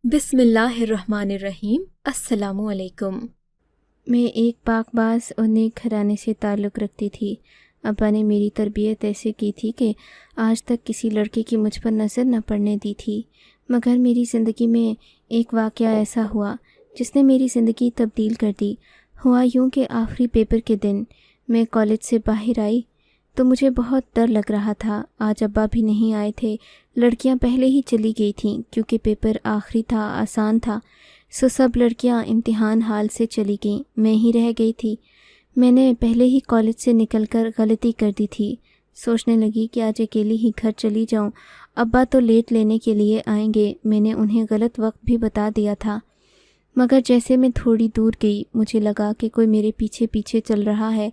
بسم اللہ الرحمن الرحیم۔ السلام علیکم۔ میں ایک پاک باز اور نیک گھرانے سے تعلق رکھتی تھی۔ ابا نے میری تربیت ایسے کی تھی کہ آج تک کسی لڑکے کی مجھ پر نظر نہ پڑنے دی تھی، مگر میری زندگی میں ایک واقعہ ایسا ہوا جس نے میری زندگی تبدیل کر دی۔ ہوا یوں کہ آخری پیپر کے دن میں کالج سے باہر آئی تو مجھے بہت ڈر لگ رہا تھا۔ آج ابا بھی نہیں آئے تھے، لڑکیاں پہلے ہی چلی گئی تھیں کیونکہ پیپر آخری تھا، آسان تھا، سو سب لڑکیاں امتحان ہال سے چلی گئیں، میں ہی رہ گئی تھی۔ میں نے پہلے ہی کالج سے نکل کر غلطی کر دی تھی۔ سوچنے لگی کہ آج اکیلی ہی گھر چلی جاؤں، ابا تو لیٹ لینے کے لیے آئیں گے، میں نے انہیں غلط وقت بھی بتا دیا تھا۔ مگر جیسے میں تھوڑی دور گئی مجھے لگا کہ کوئی میرے پیچھے پیچھے چل رہا ہے۔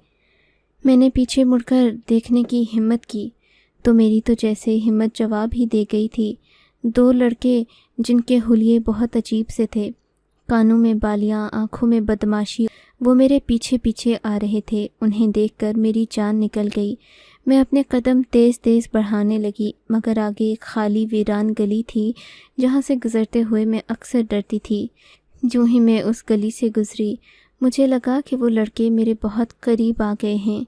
میں نے پیچھے مڑ کر دیکھنے کی ہمت کی تو میری تو جیسے ہمت جواب ہی دے گئی تھی۔ دو لڑکے جن کے حلیے بہت عجیب سے تھے، کانوں میں بالیاں، آنکھوں میں بدماشی، وہ میرے پیچھے پیچھے آ رہے تھے۔ انہیں دیکھ کر میری جان نکل گئی۔ میں اپنے قدم تیز تیز بڑھانے لگی، مگر آگے ایک خالی ویران گلی تھی جہاں سے گزرتے ہوئے میں اکثر ڈرتی تھی۔ جو ہی میں اس گلی سے گزری مجھے لگا کہ وہ لڑکے میرے بہت قریب آ گئے ہیں۔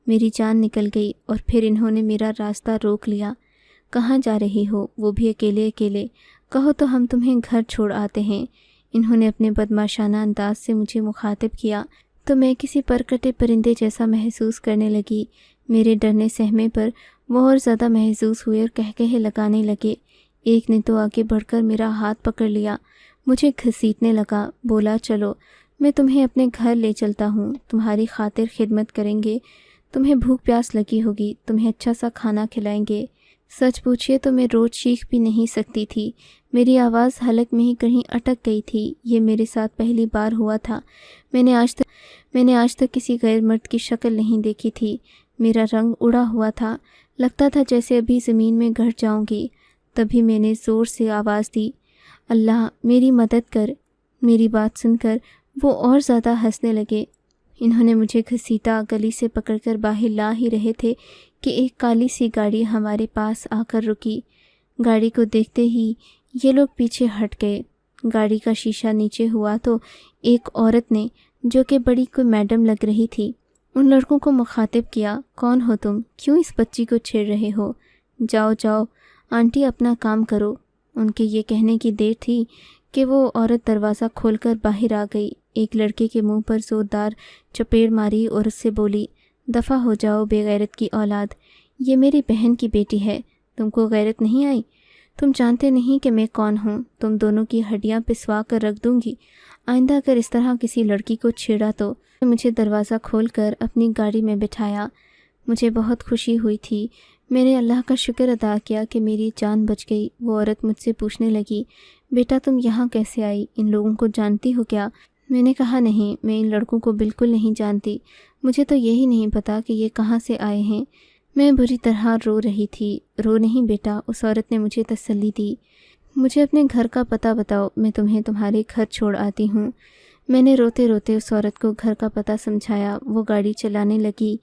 میری جان نکل گئی اور پھر انہوں نے میرا راستہ روک لیا۔ کہاں جا رہی ہو؟ وہ بھی اکیلے اکیلے، کہو تو ہم تمہیں گھر چھوڑ آتے ہیں۔ انہوں نے اپنے بدماشانہ انداز سے مجھے مخاطب کیا تو میں کسی پرکٹے پرندے جیسا محسوس کرنے لگی۔ میرے ڈرنے سہمے پر وہ اور زیادہ محظوظ ہوئے اور کہکہے لگانے لگے۔ ایک نے تو آگے بڑھ کر میرا ہاتھ پکڑ لیا، مجھے گھسیٹنے لگا، بولا چلو میں تمہیں اپنے گھر لے چلتا ہوں، تمہاری خاطر خدمت کریں گے، تمہیں بھوک پیاس لگی ہوگی، تمہیں اچھا سا کھانا کھلائیں گے۔ سچ پوچھئے تو میں روز چیخ بھی نہیں سکتی تھی، میری آواز حلق میں ہی کہیں اٹک گئی تھی۔ یہ میرے ساتھ پہلی بار ہوا تھا۔ میں نے آج تک کسی غیر مرد کی شکل نہیں دیکھی تھی۔ میرا رنگ اڑا ہوا تھا، لگتا تھا جیسے ابھی زمین میں گھٹ جاؤں گی۔ تبھی میں نے زور سے آواز دی، اللہ میری مدد کر۔ میری بات سن کر وہ اور زیادہ ہنسنے لگے۔ انہوں نے مجھے گھسیٹا، گلی سے پکڑ کر باہر لا ہی رہے تھے کہ ایک کالی سی گاڑی ہمارے پاس آ کر رکی۔ گاڑی کو دیکھتے ہی یہ لوگ پیچھے ہٹ گئے۔ گاڑی کا شیشہ نیچے ہوا تو ایک عورت نے، جو کہ بڑی کوئی میڈم لگ رہی تھی، ان لڑکوں کو مخاطب کیا، کون ہو تم؟ کیوں اس بچی کو چھیڑ رہے ہو؟ جاؤ جاؤ آنٹی اپنا کام کرو۔ ان کے یہ کہنے کی دیر تھی کہ وہ عورت دروازہ کھول کر باہر آ گئی، ایک لڑکے کے منہ پر زوردار چپیڑ ماری اور اس سے بولی، دفع ہو جاؤ بے غیرت کی اولاد، یہ میری بہن کی بیٹی ہے، تم کو غیرت نہیں آئی؟ تم جانتے نہیں کہ میں کون ہوں؟ تم دونوں کی ہڈیاں پسوا کر رکھ دوں گی۔ آئندہ اگر اس طرح کسی لڑکی کو چھیڑا تو مجھے دروازہ کھول کر اپنی گاڑی میں بٹھایا۔ مجھے بہت خوشی ہوئی تھی۔ میں نے اللہ کا شکر ادا کیا کہ میری جان بچ گئی۔ وہ عورت مجھ سے پوچھنے لگی، بیٹا تم یہاں کیسے آئی؟ ان لوگوں کو جانتی ہو کیا؟ میں نے کہا نہیں، میں ان لڑکوں کو بالکل نہیں جانتی، مجھے تو یہی نہیں پتا کہ یہ کہاں سے آئے ہیں۔ میں بری طرح رو رہی تھی۔ رو نہیں بیٹا، اس عورت نے مجھے تسلی دی، مجھے اپنے گھر کا پتہ بتاؤ، میں تمہیں تمہارے گھر چھوڑ آتی ہوں۔ میں نے روتے روتے اس عورت کو گھر کا پتہ سمجھایا۔ وہ گاڑی چلانے لگی۔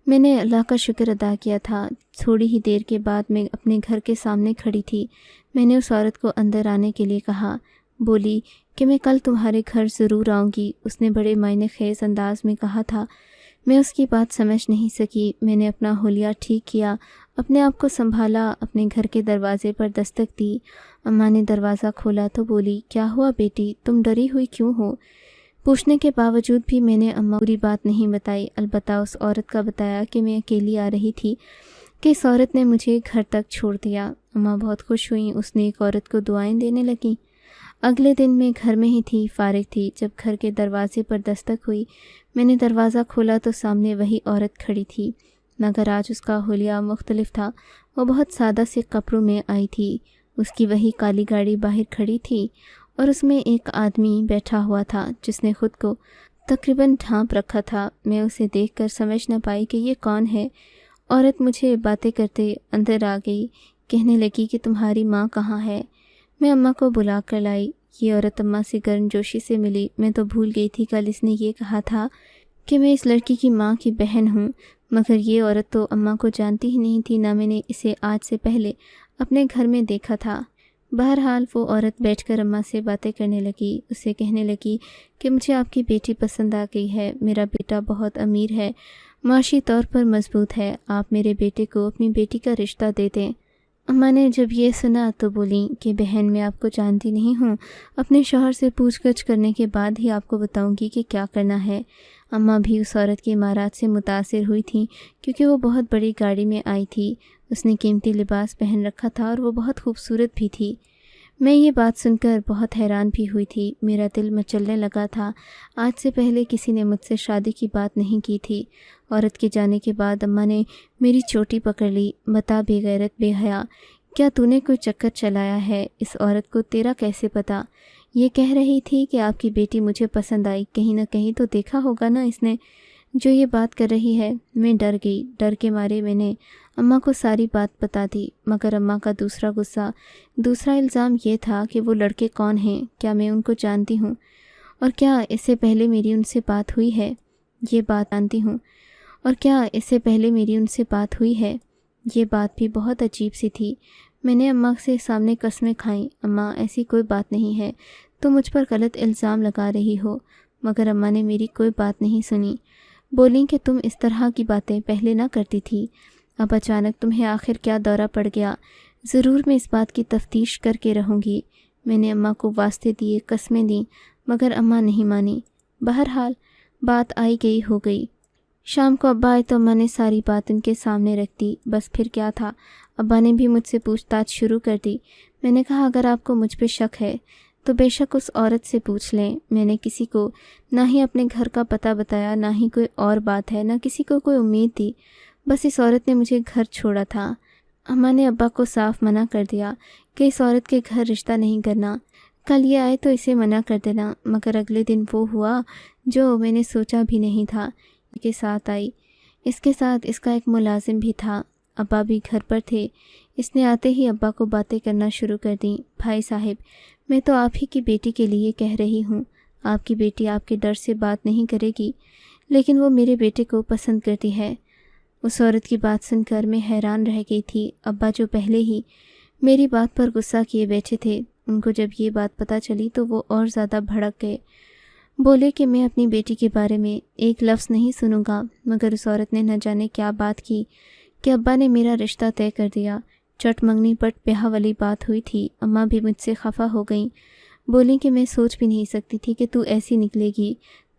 میں نے اللہ کا شکر ادا کیا تھا۔ تھوڑی ہی دیر کے بعد میں اپنے گھر کے سامنے کھڑی تھی۔ میں نے اس عورت کو اندر آنے کے لیے کہا۔ بولی کہ میں کل تمہارے گھر ضرور آؤں گی۔ اس نے بڑے معنی خیز انداز میں کہا تھا۔ میں اس کی بات سمجھ نہیں سکی۔ میں نے اپنا حلیہ ٹھیک کیا، اپنے آپ کو سنبھالا، اپنے گھر کے دروازے پر دستک دی۔ اماں نے دروازہ کھولا تو بولی، کیا ہوا بیٹی، تم ڈری ہوئی کیوں ہو؟ پوچھنے کے باوجود بھی میں نے اماں پوری بات نہیں بتائی، البتہ اس عورت کا بتایا کہ میں اکیلی آ رہی تھی کہ اس عورت نے مجھے گھر تک چھوڑ دیا۔ اماں بہت خوش ہوئیں، اس نے ایک عورت کو دعائیں دینے لگیں۔ اگلے دن میں گھر میں ہی تھی، فارغ تھی، جب گھر کے دروازے پر دستک ہوئی۔ میں نے دروازہ کھولا تو سامنے وہی عورت کھڑی تھی، مگر آج اس کا حلیہ مختلف تھا۔ وہ بہت سادہ سے کپڑوں میں آئی تھی۔ اس کی وہی کالی گاڑی باہر کھڑی تھی اور اس میں ایک آدمی بیٹھا ہوا تھا جس نے خود کو تقریباً ڈھانپ رکھا تھا۔ میں اسے دیکھ کر سمجھ نہ پائی کہ یہ کون ہے۔ عورت مجھے باتیں کرتے اندر آ گئی، کہنے لگی کہ تمہاری ماں کہاں ہے؟ میں اماں کو بلا کر لائی۔ یہ عورت اماں سے گرم جوشی سے ملی۔ میں تو بھول گئی تھی کل اس نے یہ کہا تھا کہ میں اس لڑکی کی ماں کی بہن ہوں، مگر یہ عورت تو اماں کو جانتی ہی نہیں تھی، نہ میں نے اسے آج سے پہلے اپنے گھر میں دیکھا تھا۔ بہرحال وہ عورت بیٹھ کر اماں سے باتیں کرنے لگی. اسے کہنے لگی کہ مجھے آپ کی بیٹی پسند آ گئی ہے. میرا بیٹا بہت امیر ہے، معاشی طور پر مضبوط ہے. آپ میرے بیٹے کو اپنی بیٹی کا رشتہ دے دیں. اماں نے جب یہ سنا تو بولیں کہ بہن، میں آپ کو جانتی نہیں ہوں. اپنے شوہر سے پوچھ گچھ کرنے کے بعد ہی آپ کو بتاؤں گی کہ کیا کرنا ہے. اماں بھی اس عورت کے امارات سے متاثر ہوئی تھیں کیونکہ وہ بہت بڑی گاڑی میں آئی تھی. اس نے قیمتی لباس پہن رکھا تھا اور وہ بہت خوبصورت بھی تھی. میں یہ بات سن کر بہت حیران بھی ہوئی تھی. میرا دل مچلنے لگا تھا. آج سے پہلے کسی نے مجھ سے شادی کی بات نہیں کی تھی. عورت کے جانے کے بعد اماں نے میری چوٹی پکڑ لی. بتا بے غیرت بے حیا، کیا تو نے کوئی چکر چلایا ہے؟ اس عورت کو تیرا کیسے پتا؟ یہ کہہ رہی تھی کہ آپ کی بیٹی مجھے پسند آئی. کہیں نہ کہیں تو دیکھا ہوگا نا اس نے جو یہ بات کر رہی ہے. میں ڈر گئی. ڈر کے مارے میں نے اماں کو ساری بات بتا دی. مگر اماں کا دوسرا غصہ، دوسرا الزام یہ تھا کہ وہ لڑکے کون ہیں، کیا میں ان کو جانتی ہوں، اور کیا اس سے پہلے میری ان سے بات ہوئی ہے. یہ بات جانتی ہوں اور کیا اس سے پہلے میری ان سے بات ہوئی ہے. یہ بات بھی بہت عجیب سی تھی. میں نے اماں سے سامنے قسمیں کھائیں. اماں، ایسی کوئی بات نہیں ہے، تم مجھ پر غلط الزام لگا رہی ہو. مگر اماں نے میری کوئی بات نہیں سنی. بولیں کہ تم اس طرح کی باتیں پہلے نہ کرتی تھی، اب اچانک تمہیں آخر کیا دورہ پڑ گیا؟ ضرور میں اس بات کی تفتیش کر کے رہوں گی. میں نے اماں کو واسطے دیے، قسمیں دیں، مگر اماں نہیں مانی. بہرحال بات آئی گئی ہو گئی. شام کو ابا آئے تو اماں نے ساری بات ان کے سامنے رکھ دی. بس پھر کیا تھا، ابا نے بھی مجھ سے پوچھ تاچھ شروع کر دی. میں نے کہا اگر آپ کو مجھ پہ شک ہے تو بے شک اس عورت سے پوچھ لیں. میں نے کسی کو نہ ہی اپنے گھر کا پتہ بتایا، نہ ہی کوئی اور بات ہے، نہ کسی کو کوئی امید دی. بس اس عورت نے مجھے گھر چھوڑا تھا. اماں نے ابا کو صاف منع کر دیا کہ اس عورت کے گھر رشتہ نہیں کرنا. کل یہ آئے تو اسے منع کر دینا. مگر اگلے دن وہ ہوا جو میں نے سوچا بھی نہیں تھا. کے ساتھ آئی. اس کے ساتھ اس کا ایک ملازم بھی تھا. ابا بھی گھر پر تھے. اس نے آتے ہی ابا کو باتیں کرنا شروع کر دیں. بھائی صاحب، میں تو آپ ہی کی بیٹی کے لیے کہہ رہی ہوں. آپ کی بیٹی آپ کے ڈر سے بات نہیں کرے گی، لیکن وہ میرے بیٹے کو پسند کرتی ہے. اس عورت کی بات سن کر میں حیران رہ گئی تھی. ابا جو پہلے ہی میری بات پر غصہ کیے بیٹھے تھے، ان کو جب یہ بات پتہ چلی تو وہ اور زیادہ بھڑک گئے. بولے کہ میں اپنی بیٹی کے بارے میں ایک لفظ نہیں سنوں گا. مگر اس عورت نے نہ جانے کیا بات کی کہ ابا نے میرا رشتہ طے کر دیا. چٹ منگنی پٹ بیاہ والی بات ہوئی تھی. اماں بھی مجھ سے خفا ہو گئیں. بولیں کہ میں سوچ بھی نہیں سکتی تھی کہ تو ایسی نکلے گی.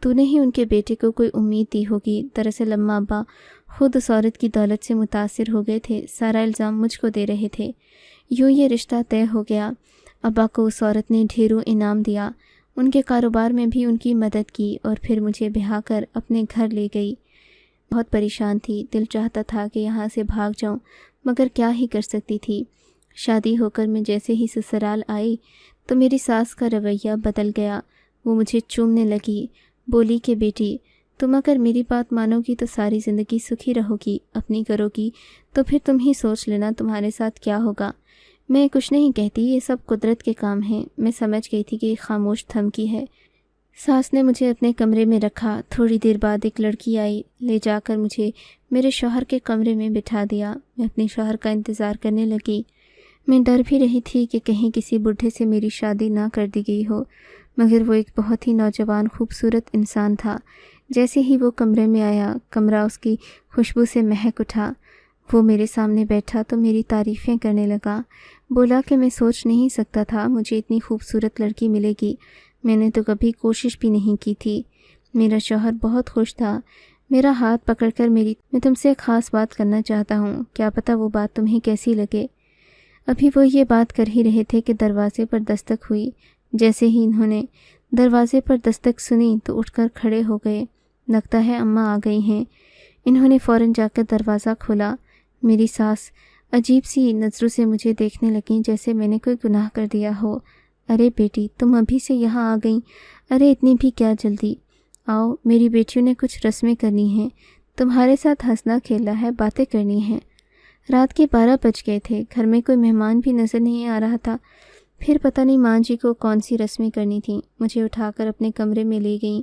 تو نے ہی ان کے بیٹے کو کوئی امید دی ہوگی. دراصل اماں ابا خود اس عورت کی دولت سے متاثر ہو گئے تھے. سارا الزام مجھ کو دے رہے تھے. یوں یہ رشتہ طے ہو گیا. ابا کو اس عورت نے ڈھیروں انعام دیا. ان کے کاروبار میں بھی ان کی مدد کی اور پھر مجھے بہا کر اپنے گھر لے گئی. بہت پریشان تھی. دل چاہتا تھا کہ یہاں سے بھاگ جاؤں، مگر کیا ہی کر سکتی تھی. شادی ہو کر میں جیسے ہی سسرال آئی تو میری ساس کا رویہ بدل گیا. وہ مجھے چومنے لگی. بولی کہ بیٹی، تم اگر میری بات مانو گی تو ساری زندگی سکھی رہو گی. اپنی کرو گی تو پھر تم ہی سوچ لینا تمہارے ساتھ کیا ہوگا. میں کچھ نہیں کہتی، یہ سب قدرت کے کام ہیں. میں سمجھ گئی تھی کہ یہ خاموش دھمکی ہے. ساس نے مجھے اپنے کمرے میں رکھا. تھوڑی دیر بعد ایک لڑکی آئی. لے جا کر مجھے میرے شوہر کے کمرے میں بٹھا دیا. میں اپنے شوہر کا انتظار کرنے لگی. میں ڈر بھی رہی تھی کہ کہیں کسی بڈھے سے میری شادی نہ کر دی گئی ہو. مگر وہ ایک بہت ہی نوجوان خوبصورت انسان تھا. جیسے ہی وہ کمرے میں آیا، کمرہ اس کی خوشبو سے مہک اٹھا. وہ میرے سامنے بیٹھا تو میری تعریفیں کرنے لگا. بولا کہ میں سوچ نہیں سکتا تھا مجھے اتنی خوبصورت لڑکی ملے گی. میں نے تو کبھی کوشش بھی نہیں کی تھی. میرا شوہر بہت خوش تھا. میرا ہاتھ پکڑ کر میں تم سے ایک خاص بات کرنا چاہتا ہوں. کیا پتہ وہ بات تمہیں کیسی لگے. ابھی وہ یہ بات کر ہی رہے تھے کہ دروازے پر دستک ہوئی. جیسے ہی انہوں نے دروازے پر دستک سنی تو اٹھ کر کھڑے ہو گئے. لگتا ہے اماں آ گئی ہیں. انہوں نے فوراً جا کر دروازہ کھولا. میری ساس عجیب سی نظروں سے مجھے دیکھنے لگیں جیسے میں نے کوئی گناہ کر دیا ہو. ارے بیٹی، تم ابھی سے یہاں آ گئیں؟ ارے اتنی بھی کیا جلدی؟ آؤ، میری بیٹیوں نے کچھ رسمیں کرنی ہیں. تمہارے ساتھ ہنسنا کھیلنا ہے، باتیں کرنی ہیں. رات کے 12 بج گئے تھے. گھر میں کوئی مہمان بھی نظر نہیں آ رہا تھا. پھر پتہ نہیں ماں جی کو کون سی رسمیں کرنی تھیں. مجھے اٹھا کر اپنے کمرے میں لے گئیں.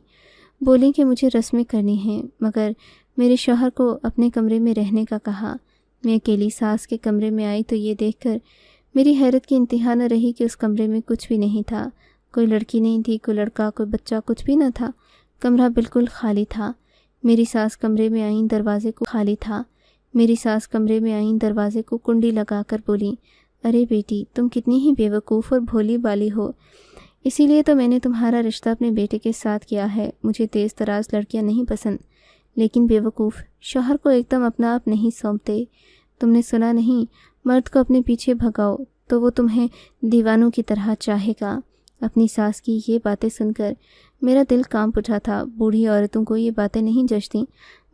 بولیں کہ مجھے رسمیں کرنی ہیں، مگر میرے شوہر کو اپنے کمرے میں رہنے کا کہا. میں اکیلی ساس کے کمرے میں آئی تو یہ دیکھ کر میری حیرت کی انتہا نہ رہی کہ اس کمرے میں کچھ بھی نہیں تھا، کوئی لڑکی نہیں تھی، کوئی لڑکا، کوئی بچہ، کچھ بھی نہ تھا۔ کمرہ بالکل خالی تھا۔ میری ساس کمرے میں آئیں، دروازے کو کنڈی لگا کر بولیں، ارے بیٹی، تم کتنی ہی بے وقوف اور بھولی بالی ہو، اسی لیے تو میں نے تمہارا رشتہ اپنے بیٹے کے ساتھ کیا ہے۔ مجھے تیز تراز لڑکیاں نہیں پسند، لیکن بے وقوف شوہر کو ایک دم اپنا آپ نہیں سونپتے۔ تم نے سنا نہیں، مرد کو اپنے پیچھے بھگاؤ تو وہ تمہیں دیوانوں کی طرح چاہے گا۔ اپنی ساس کی یہ باتیں سن کر میرا دل کانپ اٹھا تھا۔ بوڑھی عورتوں کو یہ باتیں نہیں جچتیں،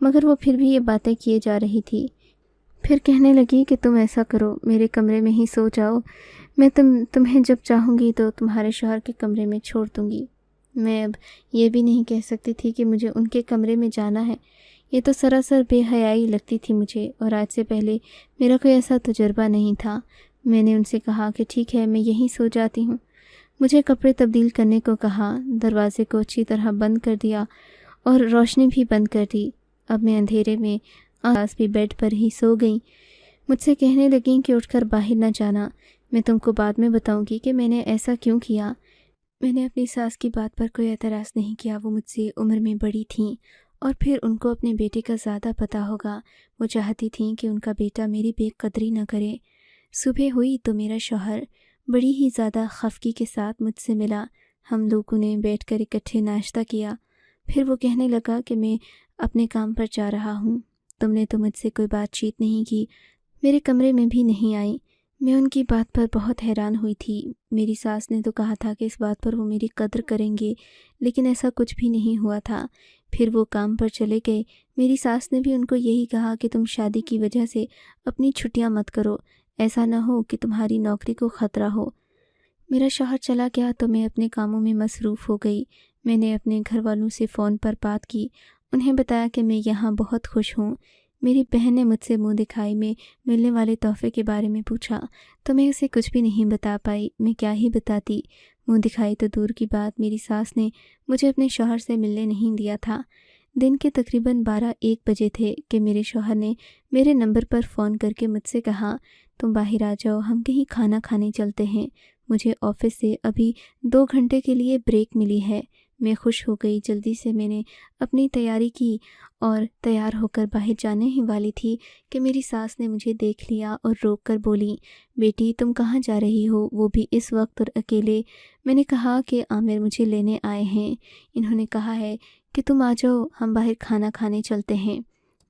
مگر وہ پھر بھی یہ باتیں کیے جا رہی تھی۔ پھر کہنے لگی کہ تم ایسا کرو، میرے کمرے میں ہی سو جاؤ، میں تمہیں جب چاہوں گی تو تمہارے شوہر کے کمرے میں چھوڑ دوں گی۔ میں اب یہ بھی نہیں کہہ سکتی تھی کہ مجھے ان کے کمرے میں جانا ہے، یہ تو سراسر بے حیائی لگتی تھی مجھے، اور آج سے پہلے میرا کوئی ایسا تجربہ نہیں تھا۔ میں نے ان سے کہا کہ ٹھیک ہے، میں یہیں سو جاتی ہوں۔ مجھے کپڑے تبدیل کرنے کو کہا، دروازے کو اچھی طرح بند کر دیا اور روشنی بھی بند کر دی۔ اب میں اندھیرے میں آس بھی بیڈ پر ہی سو گئی۔ مجھ سے کہنے لگیں کہ اٹھ کر باہر نہ جانا، میں تم کو بعد میں بتاؤں گی کہ میں نے ایسا کیوں کیا۔ میں نے اپنی ساس کی بات پر کوئی اعتراض نہیں کیا، وہ مجھ سے عمر میں بڑی تھیں اور پھر ان کو اپنے بیٹے کا زیادہ پتہ ہوگا۔ وہ چاہتی تھیں کہ ان کا بیٹا میری بے قدری نہ کرے۔ صبح ہوئی تو میرا شوہر بڑی ہی زیادہ خفگی کے ساتھ مجھ سے ملا۔ ہم لوگوں نے بیٹھ کر اکٹھے ناشتہ کیا۔ پھر وہ کہنے لگا کہ میں اپنے کام پر جا رہا ہوں، تم نے تو مجھ سے کوئی بات چیت نہیں کی، میرے کمرے میں بھی نہیں آئی۔ میں ان کی بات پر بہت حیران ہوئی تھی۔ میری ساس نے تو کہا تھا کہ اس بات پر وہ میری قدر کریں گے، لیکن ایسا کچھ بھی نہیں ہوا تھا۔ پھر وہ کام پر چلے گئے۔ میری ساس نے بھی ان کو یہی کہا کہ تم شادی کی وجہ سے اپنی چھٹیاں مت کرو، ایسا نہ ہو کہ تمہاری نوکری کو خطرہ ہو۔ میرا شوہر چلا گیا تو میں اپنے کاموں میں مصروف ہو گئی۔ میں نے اپنے گھر والوں سے فون پر بات کی، انہیں بتایا کہ میں یہاں بہت خوش ہوں۔ میری بہن نے مجھ سے منہ دکھائی میں ملنے والے تحفے کے بارے میں پوچھا تو میں اسے کچھ بھی نہیں بتا پائی۔ میں کیا ہی بتاتی، منہ دکھائی تو دور کی بات، میری ساس نے مجھے اپنے شوہر سے ملنے نہیں دیا تھا۔ دن کے تقریباً 12-1 بجے تھے کہ میرے شوہر نے میرے نمبر پر فون کر کے مجھ سے کہا، تم باہر آ جاؤ، ہم کہیں کھانا کھانے چلتے ہیں، مجھے آفس سے ابھی 2 گھنٹے کے لیے بریک ملی ہے۔ میں خوش ہو گئی۔ جلدی سے میں نے اپنی تیاری کی اور تیار ہو کر باہر جانے ہی والی تھی کہ میری ساس نے مجھے دیکھ لیا اور روک کر بولی، بیٹی تم کہاں جا رہی ہو، وہ بھی اس وقت اور اکیلے؟ میں نے کہا کہ عامر مجھے لینے آئے ہیں، انہوں نے کہا ہے کہ تم آ جاؤ، ہم باہر کھانا کھانے چلتے ہیں۔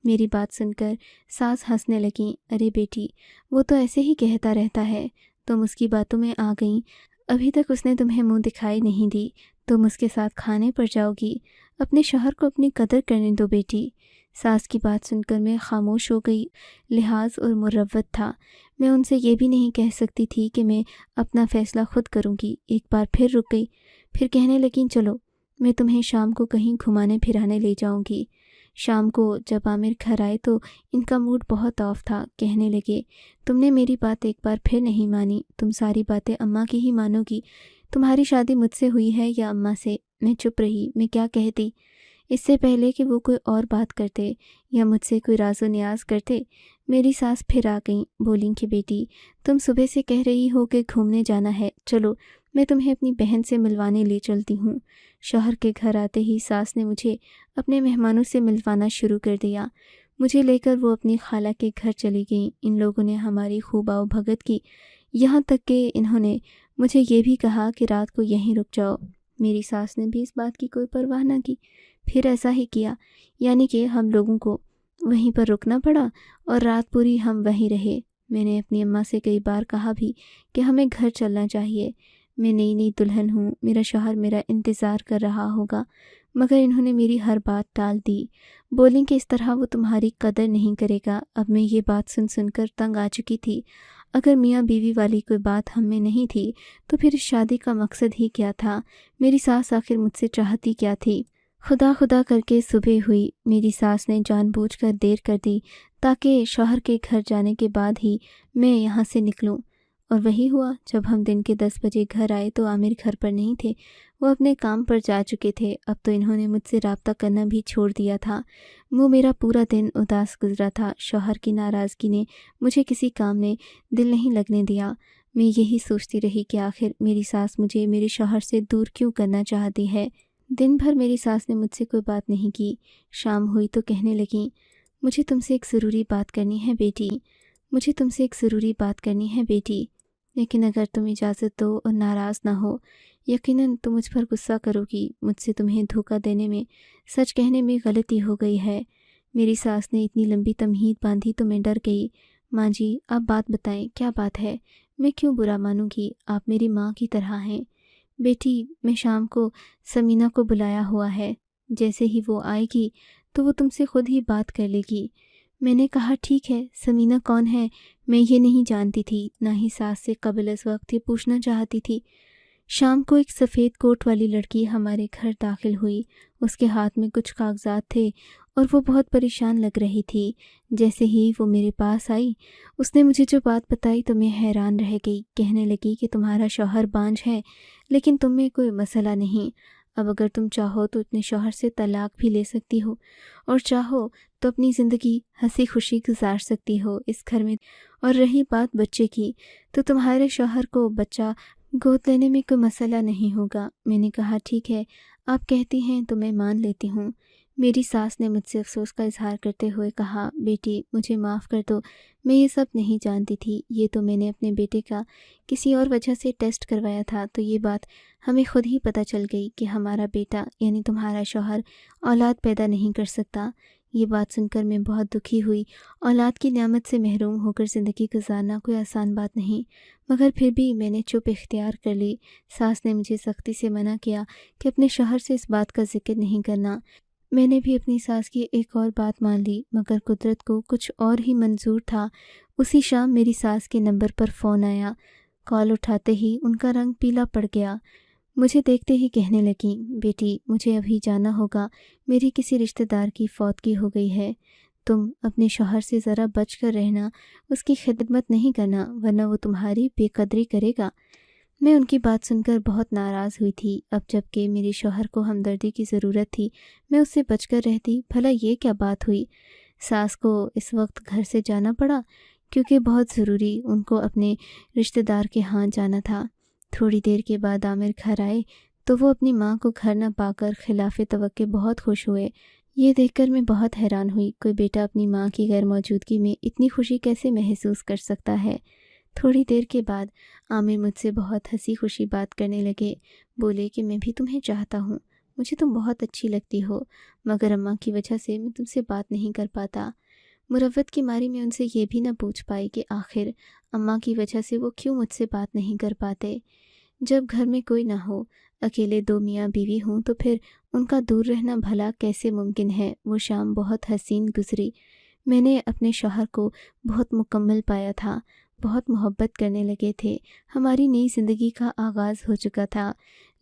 میری بات سن کر ساس ہنسنے لگیں، ارے بیٹی، وہ تو ایسے ہی کہتا رہتا ہے، تم اس کی باتوں میں آ گئیں، ابھی تک اس نے تمہیں منہ دکھائی نہیں دی، تم اس کے ساتھ کھانے پر جاؤ گی، اپنے شوہر کو اپنی قدر کرنے دو بیٹی۔ ساس کی بات سن کر میں خاموش ہو گئی۔ لحاظ اور مروت تھا، میں ان سے یہ بھی نہیں کہہ سکتی تھی کہ میں اپنا فیصلہ خود کروں گی۔ ایک بار پھر رک گئی، پھر کہنے لگیں، چلو میں تمہیں شام کو کہیں گھمانے پھرانے لے جاؤں گی۔ شام کو جب عامر گھر آئے تو ان کا موڈ بہت آف تھا۔ کہنے لگے، تم نے میری بات ایک بار پھر نہیں مانی، تم ساری باتیں اماں کی ہی مانو گی، تمہاری شادی مجھ سے ہوئی ہے یا اماں سے؟ میں چپ رہی، میں کیا کہتی؟ اس سے پہلے کہ وہ کوئی اور بات کرتے یا مجھ سے کوئی راز و نیاز کرتے، میری ساس پھر آ گئیں، بولیں کہ بیٹی تم صبح سے کہہ رہی ہو کہ گھومنے جانا ہے، چلو میں تمہیں اپنی بہن سے ملوانے لے چلتی ہوں۔ شوہر کے گھر آتے ہی ساس نے مجھے اپنے مہمانوں سے ملوانا شروع کر دیا۔ مجھے لے کر وہ اپنی خالہ کے گھر چلی گئیں۔ ان لوگوں نے ہماری خوب آؤ بھگت کی، یہاں تک کہ انہوں نے مجھے یہ بھی کہا کہ رات کو یہیں رک جاؤ۔ میری ساس نے بھی اس بات کی کوئی پرواہ نہ کی، پھر ایسا ہی کیا، یعنی کہ ہم لوگوں کو وہیں پر رکنا پڑا اور رات پوری ہم وہیں رہے۔ میں نے اپنی اماں سے کئی بار کہا بھی کہ ہمیں گھر چلنا چاہیے، میں نئی دلہن ہوں، میرا شوہر میرا انتظار کر رہا ہوگا، مگر انہوں نے میری ہر بات ٹال دی، بولیں کہ اس طرح وہ تمہاری قدر نہیں کرے گا۔ اب میں یہ بات سن کر تنگ آ چکی تھی۔ اگر میاں بیوی والی کوئی بات ہم میں نہیں تھی تو پھر اس شادی کا مقصد ہی کیا تھا؟ میری ساس آخر مجھ سے چاہتی کیا تھی؟ خدا کر کے صبح ہوئی۔ میری ساس نے جان بوجھ کر دیر کر دی تاکہ شوہر کے گھر جانے کے بعد ہی میں یہاں سے نکلوں، اور وہی ہوا۔ جب ہم دن کے 10 بجے گھر آئے تو عامر گھر پر نہیں تھے، وہ اپنے کام پر جا چکے تھے۔ اب تو انہوں نے مجھ سے رابطہ کرنا بھی چھوڑ دیا تھا۔ وہ میرا پورا دن اداس گزرا تھا۔ شوہر کی ناراضگی نے مجھے کسی کام میں دل نہیں لگنے دیا۔ میں یہی سوچتی رہی کہ آخر میری ساس مجھے میرے شوہر سے دور کیوں کرنا چاہتی ہے۔ دن بھر میری ساس نے مجھ سے کوئی بات نہیں کی۔ شام ہوئی تو کہنے لگیں، مجھے تم سے ایک ضروری بات کرنی ہے بیٹی، مجھے تم سے ایک ضروری بات کرنی ہے بیٹی، لیکن اگر تم اجازت دو اور ناراض نہ ہو، یقیناً تم مجھ پر غصہ کرو گی، مجھ سے تمہیں دھوکہ دینے میں، سچ کہنے میں غلطی ہو گئی ہے۔ میری ساس نے اتنی لمبی تمہید باندھی تو میں ڈر گئی۔ ماں جی، آپ بات بتائیں، کیا بات ہے؟ میں کیوں برا مانوں گی؟ آپ میری ماں کی طرح ہیں۔ بیٹی، میں شام کو سمینہ کو بلایا ہوا ہے، جیسے ہی وہ آئے گی تو وہ تم سے خود ہی بات کر لے گی۔ میں نے کہا ٹھیک ہے، سمینہ کون ہے؟ میں یہ نہیں جانتی تھی، نہ ہی ساس سے قبل از وقت یہ پوچھنا چاہتی تھی۔ شام کو ایک سفید کوٹ والی لڑکی ہمارے گھر داخل ہوئی۔ اس کے ہاتھ میں کچھ کاغذات تھے اور وہ بہت پریشان لگ رہی تھی۔ جیسے ہی وہ میرے پاس آئی، اس نے مجھے جو بات بتائی تو میں حیران رہ گئی۔ کہنے لگی کہ تمہارا شوہر بانجھ ہے، لیکن تم میں کوئی مسئلہ نہیں۔ اب اگر تم چاہو تو اپنے شوہر سے طلاق بھی لے سکتی ہو، اور چاہو تو اپنی زندگی ہنسی خوشی گزار سکتی ہو اس گھر میں۔ اور رہی بات بچے کی، تو تمہارے شوہر کو بچہ گود لینے میں کوئی مسئلہ نہیں ہوگا۔ میں نے کہا ٹھیک ہے، آپ کہتی ہیں تو میں مان لیتی ہوں۔ میری ساس نے مجھ سے افسوس کا اظہار کرتے ہوئے کہا، بیٹی مجھے معاف کر دو، میں یہ سب نہیں جانتی تھی، یہ تو میں نے اپنے بیٹے کا کسی اور وجہ سے ٹیسٹ کروایا تھا، تو یہ بات ہمیں خود ہی پتہ چل گئی کہ ہمارا بیٹا یعنی تمہارا شوہر اولاد پیدا نہیں کر سکتا۔ یہ بات سن کر میں بہت دکھی ہوئی۔ اولاد کی نعمت سے محروم ہو کر زندگی گزارنا کوئی آسان بات نہیں، مگر پھر بھی میں نے چپ اختیار کر لی۔ ساس نے مجھے سختی سے منع کیا کہ اپنے شوہر سے اس بات کا ذکر نہیں کرنا۔ میں نے بھی اپنی ساس کی ایک اور بات مان لی، مگر قدرت کو کچھ اور ہی منظور تھا۔ اسی شام میری ساس کے نمبر پر فون آیا۔ کال اٹھاتے ہی ان کا رنگ پیلا پڑ گیا۔ مجھے دیکھتے ہی کہنے لگیں، بیٹی مجھے ابھی جانا ہوگا، میری کسی رشتہ دار کی فوتگی ہو گئی ہے، تم اپنے شوہر سے ذرا بچ کر رہنا، اس کی خدمت نہیں کرنا ورنہ وہ تمہاری بے قدری کرے گا۔ میں ان کی بات سن کر بہت ناراض ہوئی تھی۔ اب جب کہ میرے شوہر کو ہمدردی کی ضرورت تھی، میں اس سے بچ کر رہتی، بھلا یہ کیا بات ہوئی؟ ساس کو اس وقت گھر سے جانا پڑا کیونکہ بہت ضروری ان کو اپنے رشتہ دار کے ہاں جانا تھا۔ تھوڑی دیر کے بعد عامر گھر آئے تو وہ اپنی ماں کو گھر نہ پا کر خلاف توقع بہت خوش ہوئے۔ یہ دیکھ کر میں بہت حیران ہوئی، کوئی بیٹا اپنی ماں کی غیر موجودگی میں اتنی خوشی کیسے محسوس کر سکتا ہے؟ تھوڑی دیر کے بعد عامر مجھ سے بہت ہنسی خوشی بات کرنے لگے، بولے کہ میں بھی تمہیں چاہتا ہوں، مجھے تم بہت اچھی لگتی ہو، مگر اماں کی وجہ سے میں تم سے بات نہیں کر پاتا۔ مروت کی ماری میں ان سے یہ بھی نہ پوچھ پائی کہ آخر اماں کی وجہ سے وہ کیوں مجھ سے بات نہیں کر پاتے۔ جب گھر میں کوئی نہ ہو، اکیلے دو میاں بیوی ہوں، تو پھر ان کا دور رہنا بھلا کیسے ممکن ہے؟ وہ شام بہت حسین گزری۔ میں نے اپنے شوہر کو بہت مکمل پایا تھا، بہت محبت کرنے لگے تھے، ہماری نئی زندگی کا آغاز ہو چکا تھا۔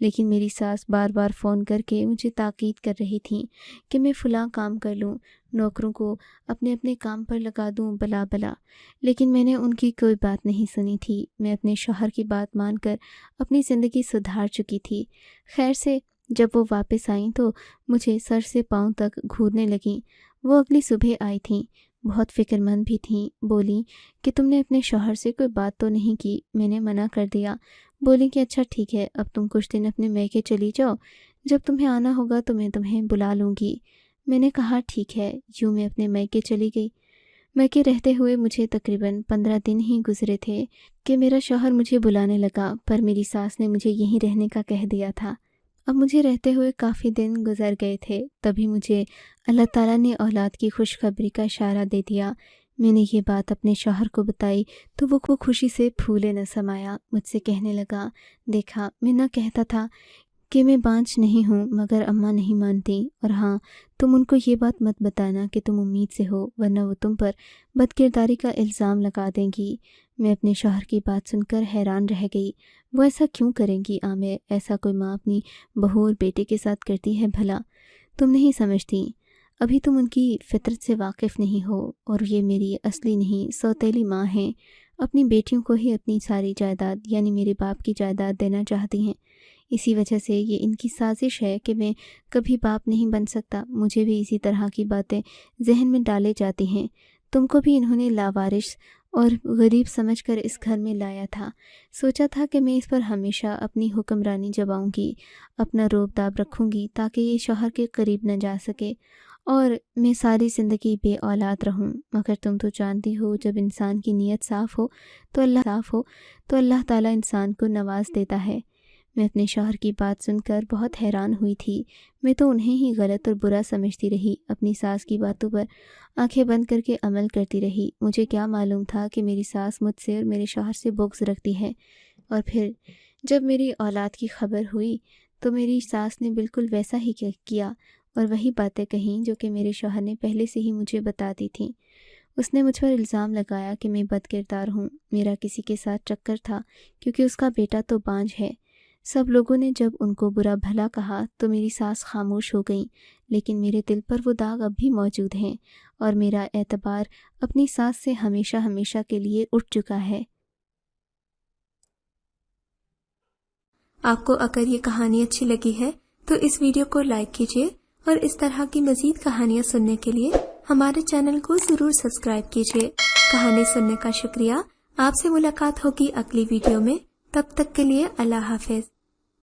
لیکن میری ساس بار بار فون کر کے مجھے تاکید کر رہی تھیں کہ میں فلاں کام کر لوں، نوکروں کو اپنے اپنے کام پر لگا دوں، بلا بلا۔ لیکن میں نے ان کی کوئی بات نہیں سنی تھی۔ میں اپنے شوہر کی بات مان کر اپنی زندگی سدھار چکی تھی۔ خیر سے جب وہ واپس آئیں تو مجھے سر سے پاؤں تک گھورنے لگیں۔ وہ اگلی صبح آئی تھیں، بہت فکر مند بھی تھیں۔ بولی کہ تم نے اپنے شوہر سے کوئی بات تو نہیں کی؟ میں نے منع کر دیا۔ بولی کہ اچھا ٹھیک ہے، اب تم کچھ دن اپنے میکے چلی جاؤ، جب تمہیں آنا ہوگا تو میں تمہیں بلا لوں گی۔ میں نے کہا ٹھیک ہے۔ یوں میں اپنے میکے چلی گئی۔ میکے رہتے ہوئے مجھے تقریباً 15 دن ہی گزرے تھے کہ میرا شوہر مجھے بلانے لگا، پر میری ساس نے مجھے یہیں رہنے کا کہہ دیا تھا۔ اب مجھے رہتے ہوئے کافی دن گزر گئے تھے، تبھی مجھے اللہ تعالیٰ نے اولاد کی خوشخبری کا اشارہ دے دیا۔ میں نے یہ بات اپنے شوہر کو بتائی تو وہ خوشی سے پھولے نہ سمایا، مجھ سے کہنے لگا، دیکھا میں نہ کہتا تھا کہ میں بانجھ نہیں ہوں، مگر اماں نہیں مانتی، اور ہاں تم ان کو یہ بات مت بتانا کہ تم امید سے ہو، ورنہ وہ تم پر بد کرداری کا الزام لگا دیں گی۔ میں اپنے شوہر کی بات سن کر حیران رہ گئی۔ وہ ایسا کیوں کریں گی عامر؟ ایسا کوئی ماں اپنی بہو اور بیٹے کے ساتھ کرتی ہے بھلا؟ تم نہیں سمجھتی، ابھی تم ان کی فطرت سے واقف نہیں ہو، اور یہ میری اصلی نہیں سوتیلی ماں ہیں، اپنی بیٹیوں کو ہی اپنی ساری جائیداد یعنی میرے باپ کی جائیداد دینا چاہتی ہیں۔ اسی وجہ سے یہ ان کی سازش ہے کہ میں کبھی باپ نہیں بن سکتا۔ مجھے بھی اسی طرح کی باتیں ذہن میں ڈالے جاتی ہیں۔ تم کو بھی انہوں نے لاوارث اور غریب سمجھ کر اس گھر میں لایا تھا۔ سوچا تھا کہ میں اس پر ہمیشہ اپنی حکمرانی جماؤں گی، اپنا روب داب رکھوں گی تاکہ یہ شوہر کے قریب نہ جا سکے اور میں ساری زندگی بے اولاد رہوں۔ مگر تم تو جانتی ہو جب انسان کی نیت صاف ہو تو اللہ تعالیٰ انسان کو نواز دیتا ہے۔ میں اپنے شوہر کی بات سن کر بہت حیران ہوئی تھی۔ میں تو انہیں ہی غلط اور برا سمجھتی رہی، اپنی ساس کی باتوں پر آنکھیں بند کر کے عمل کرتی رہی۔ مجھے کیا معلوم تھا کہ میری ساس مجھ سے اور میرے شوہر سے بغض رکھتی ہے۔ اور پھر جب میری اولاد کی خبر ہوئی تو میری ساس نے بالکل ویسا ہی کیا اور وہی باتیں کہیں جو کہ میرے شوہر نے پہلے سے ہی مجھے بتا دی تھیں۔ اس نے مجھ پر الزام لگایا کہ میں بد کردار ہوں، میرا کسی کے ساتھ چکر تھا کیونکہ اس کا بیٹا تو بانجھ ہے۔ سب لوگوں نے جب ان کو برا بھلا کہا تو میری ساس خاموش ہو گئیں، لیکن میرے دل پر وہ داغ اب بھی موجود ہیں اور میرا اعتبار اپنی ساس سے ہمیشہ ہمیشہ کے لیے اٹھ چکا ہے۔ آپ کو اگر یہ کہانی اچھی لگی ہے تو اس ویڈیو کو لائک کیجیے اور اس طرح کی مزید کہانیاں سننے کے لیے ہمارے چینل کو ضرور سبسکرائب کیجیے۔ کہانی سننے کا شکریہ۔ آپ سے ملاقات ہوگی اگلی ویڈیو میں، تب تک کے لیے اللہ حافظ۔